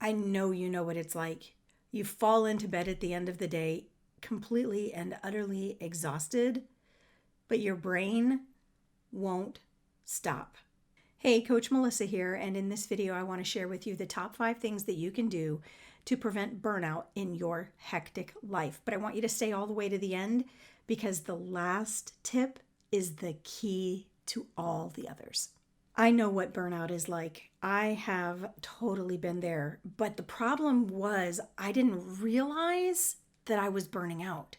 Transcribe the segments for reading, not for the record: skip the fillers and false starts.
I know you know what it's like. You fall into bed at the end of the day completely and utterly exhausted, but your brain won't stop. Hey, Coach Melissa here, and in this video, I want to share with you the top 5 things that you can do to prevent burnout in your hectic life. But I want you to stay all the way to the end because the last tip is the key to all the others. I know what burnout is like. I have totally been there. But the problem was I didn't realize that I was burning out.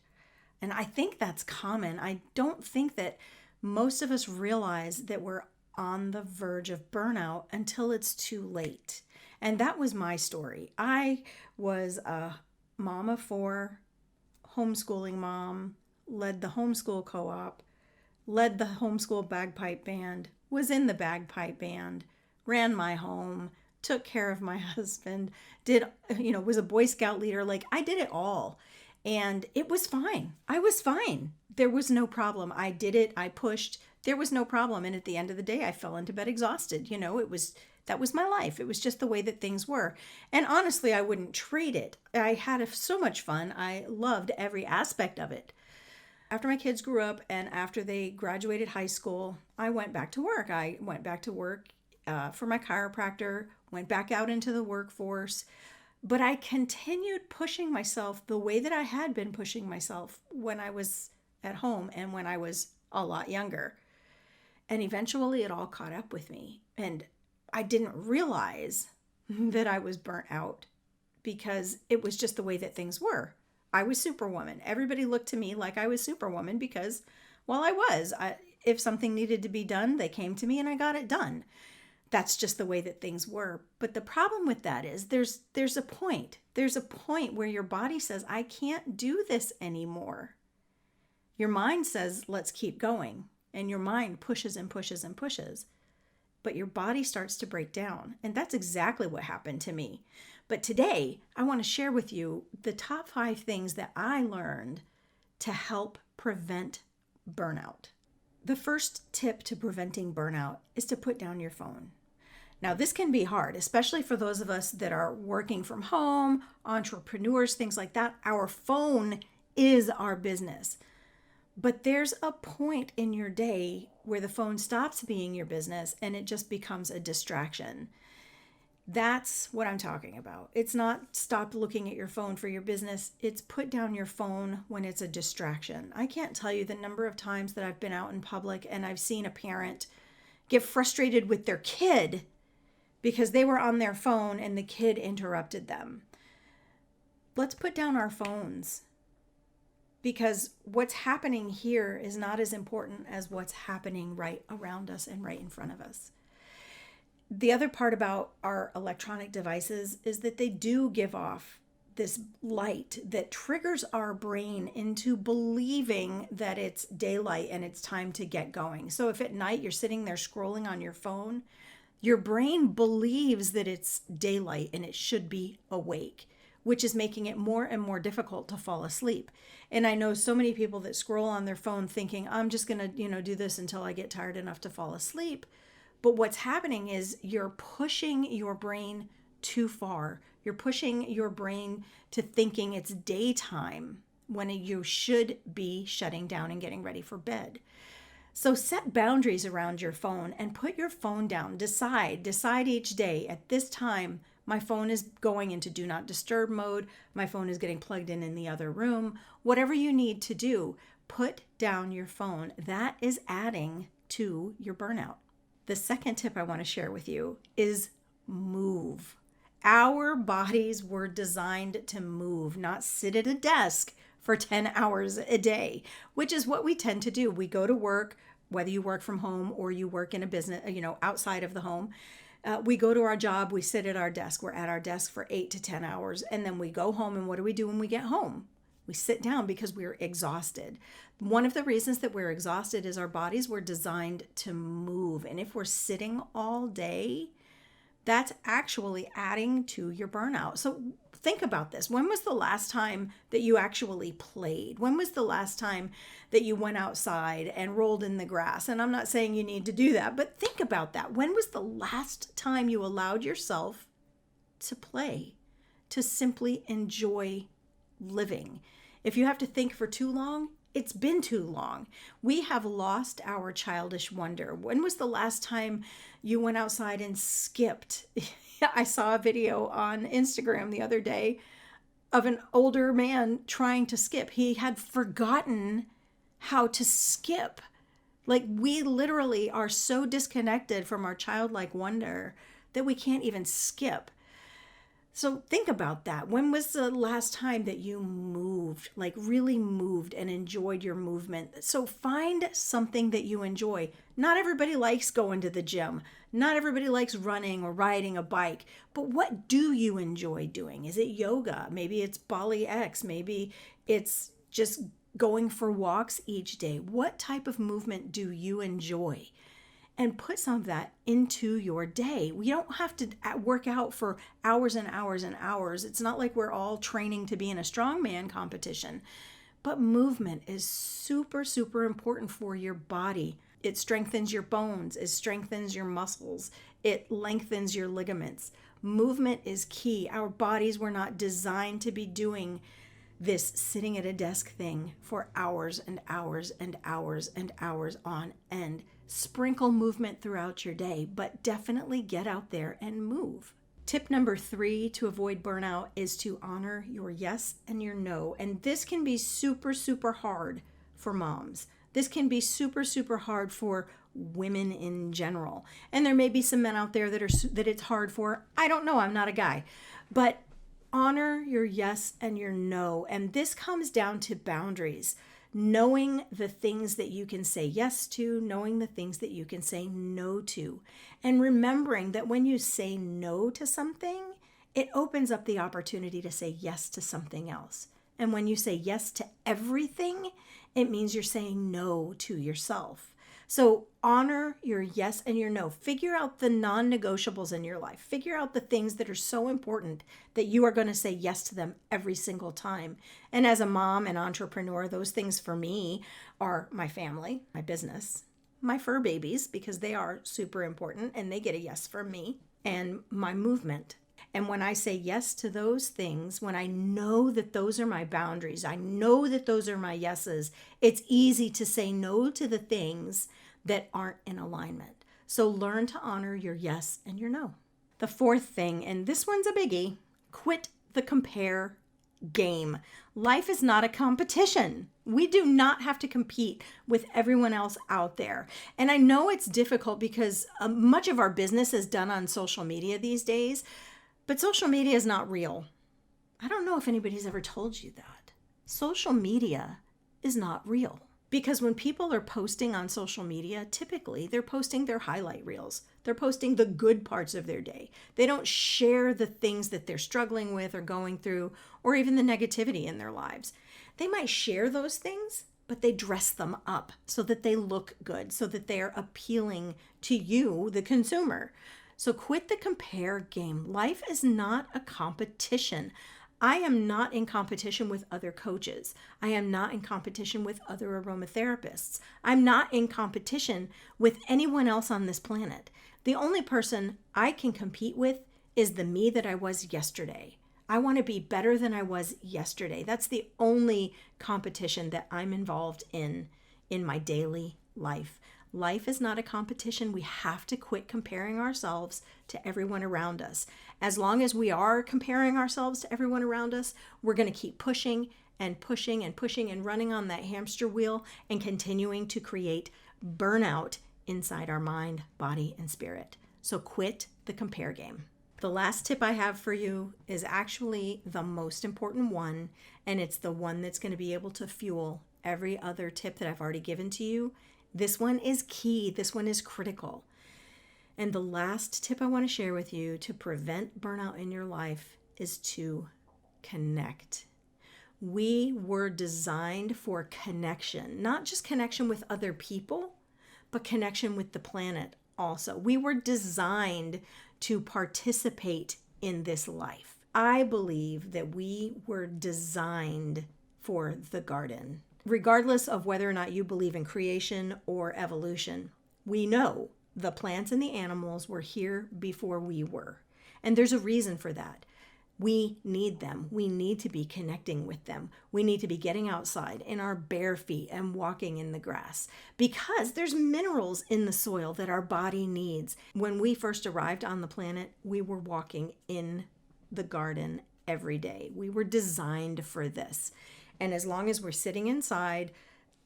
And I think that's common. I don't think that most of us realize that we're on the verge of burnout until it's too late. And that was my story. I was a mom of 4, homeschooling mom, led the homeschool co-op, led the homeschool bagpipe band, was in the bagpipe band, ran my home, took care of my husband, was a Boy Scout leader. Like I did it all. And it was fine. I was fine. There was no problem. I did it. I pushed. There was no problem. And at the end of the day, I fell into bed exhausted. That was my life. It was just the way that things were. And honestly, I wouldn't trade it. I had so much fun. I loved every aspect of it. After my kids grew up and after they graduated high school, I went back to work. I went back to work for my chiropractor, went back out into the workforce. But I continued pushing myself the way that I had been pushing myself when I was at home and when I was a lot younger. And eventually it all caught up with me. And I didn't realize that I was burnt out because it was just the way that things were. I was Superwoman. Everybody looked to me like I was Superwoman because, well, I was. If something needed to be done, they came to me and I got it done. That's just the way that things were. But the problem with that is there's a point. There's a point where your body says, I can't do this anymore. Your mind says, let's keep going. And your mind pushes and pushes and pushes. But your body starts to break down. And that's exactly what happened to me. But today, I want to share with you the top 5 things that I learned to help prevent burnout. The first tip to preventing burnout is to put down your phone. Now, this can be hard, especially for those of us that are working from home, entrepreneurs, things like that. Our phone is our business. But there's a point in your day where the phone stops being your business and it just becomes a distraction. That's what I'm talking about. It's not stop looking at your phone for your business. It's put down your phone when it's a distraction. I can't tell you the number of times that I've been out in public and I've seen a parent get frustrated with their kid because they were on their phone and the kid interrupted them. Let's put down our phones because what's happening here is not as important as what's happening right around us and right in front of us. The other part about our electronic devices is that they do give off this light that triggers our brain into believing that it's daylight and it's time to get going. So if at night you're sitting there scrolling on your phone, your brain believes that it's daylight and it should be awake, which is making it more and more difficult to fall asleep. And I know so many people that scroll on their phone thinking, I'm just going to, do this until I get tired enough to fall asleep. But what's happening is you're pushing your brain too far. You're pushing your brain to thinking it's daytime when you should be shutting down and getting ready for bed. So set boundaries around your phone and put your phone down. Decide each day at this time, my phone is going into do not disturb mode. My phone is getting plugged in the other room. Whatever you need to do, put down your phone. That is adding to your burnout. The second tip I want to share with you is move. Our bodies were designed to move, not sit at a desk for 10 hours a day, which is what we tend to do. We go to work, whether you work from home or you work in a business, outside of the home. We go to our job, we sit at our desk. We're at our desk for 8 to 10 hours. And then we go home. And what do we do when we get home? We sit down because we're exhausted. One of the reasons that we're exhausted is our bodies were designed to move. And if we're sitting all day, that's actually adding to your burnout. So think about this. When was the last time that you actually played? When was the last time that you went outside and rolled in the grass? And I'm not saying you need to do that, but think about that. When was the last time you allowed yourself to play, to simply enjoy living. If you have to think for too long, it's been too long. We have lost our childish wonder. When was the last time you went outside and skipped? I saw a video on Instagram the other day of an older man trying to skip. He had forgotten how to skip. Like, we literally are so disconnected from our childlike wonder that we can't even skip. So think about that. When was the last time that you moved, like really moved and enjoyed your movement? So find something that you enjoy. Not everybody likes going to the gym. Not everybody likes running or riding a bike. But what do you enjoy doing? Is it yoga? Maybe it's Bali X. Maybe it's just going for walks each day. What type of movement do you enjoy? And put some of that into your day. We don't have to work out for hours and hours and hours. It's not like we're all training to be in a strongman competition. But movement is super, super important for your body. It strengthens your bones. It strengthens your muscles. It lengthens your ligaments. Movement is key. Our bodies were not designed to be doing this sitting at a desk thing for hours and hours and hours and hours on end. Sprinkle movement throughout your day, but definitely get out there and move. Tip number 3 to avoid burnout is to honor your yes and your no. And this can be super, super hard for moms. This can be super, super hard for women in general. And there may be some men out there that it's hard for. I don't know. I'm not a guy. But honor your yes and your no. And this comes down to boundaries. Knowing the things that you can say yes to, knowing the things that you can say no to. And remembering that when you say no to something, it opens up the opportunity to say yes to something else. And when you say yes to everything, it means you're saying no to yourself. So honor your yes and your no. Figure out the non-negotiables in your life. Figure out the things that are so important that you are going to say yes to them every single time. And as a mom and entrepreneur, those things for me are my family, my business, my fur babies, because they are super important and they get a yes from me, and my movement. And when I say yes to those things, when I know that those are my boundaries, I know that those are my yeses, it's easy to say no to the things that aren't in alignment. So learn to honor your yes and your no. The 4th thing, and this one's a biggie, quit the compare game. Life is not a competition. We do not have to compete with everyone else out there. And I know it's difficult because much of our business is done on social media these days. But social media is not real. I don't know if anybody's ever told you that. Social media is not real. Because when people are posting on social media, typically they're posting their highlight reels. They're posting the good parts of their day. They don't share the things that they're struggling with or going through, or even the negativity in their lives. They might share those things, but they dress them up so that they look good, so that they're appealing to you, the consumer. So quit the compare game. Life is not a competition. I am not in competition with other coaches. I am not in competition with other aromatherapists. I'm not in competition with anyone else on this planet. The only person I can compete with is the me that I was yesterday. I want to be better than I was yesterday. That's the only competition that I'm involved in my daily life. Life is not a competition. We have to quit comparing ourselves to everyone around us. As long as we are comparing ourselves to everyone around us, we're going to keep pushing and pushing and pushing and running on that hamster wheel and continuing to create burnout inside our mind, body, and spirit. So quit the compare game. The last tip I have for you is actually the most important one, and it's the one that's going to be able to fuel every other tip that I've already given to you. This one is key. This one is critical. And the last tip I want to share with you to prevent burnout in your life is to connect. We were designed for connection, not just connection with other people, but connection with the planet also. We were designed to participate in this life. I believe that we were designed for the garden. Regardless of whether or not you believe in creation or evolution, we know the plants and the animals were here before we were. And there's a reason for that. We need them. We need to be connecting with them. We need to be getting outside in our bare feet and walking in the grass because there's minerals in the soil that our body needs. When we first arrived on the planet, we were walking in the garden every day. We were designed for this. And as long as we're sitting inside,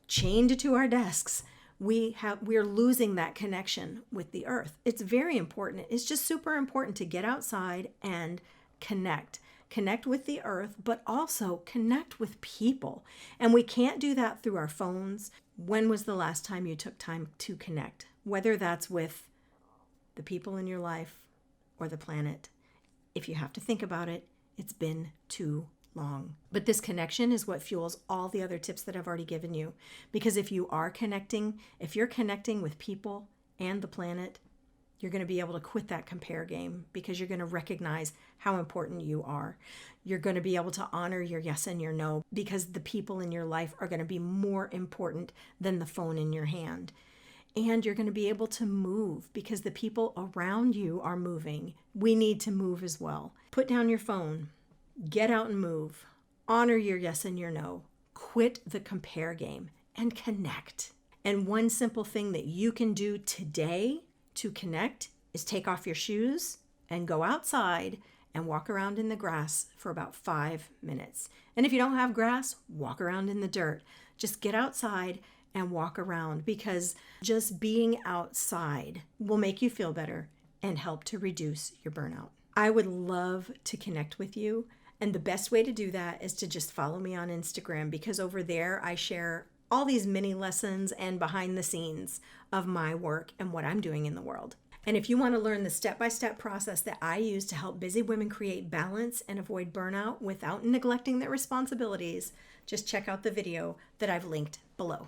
chained to our desks, we're losing that connection with the earth. It's very important. It's just super important to get outside and connect with the earth, but also connect with people. And we can't do that through our phones. When was the last time you took time to connect? Whether that's with the people in your life or the planet. If you have to think about it, it's been too long. But this connection is what fuels all the other tips that I've already given you. Because if you're connecting with people and the planet, you're going to be able to quit that compare game because you're going to recognize how important you are. You're going to be able to honor your yes and your no because the people in your life are going to be more important than the phone in your hand. And you're going to be able to move because the people around you are moving. We need to move as well. Put down your phone. Get out and move. Honor your yes and your no. Quit the compare game and connect. And one simple thing that you can do today to connect is take off your shoes and go outside and walk around in the grass for about 5 minutes. And if you don't have grass, walk around in the dirt. Just get outside and walk around because just being outside will make you feel better and help to reduce your burnout. I would love to connect with you. And the best way to do that is to just follow me on Instagram because over there I share all these mini lessons and behind the scenes of my work and what I'm doing in the world. And if you want to learn the step-by-step process that I use to help busy women create balance and avoid burnout without neglecting their responsibilities, just check out the video that I've linked below.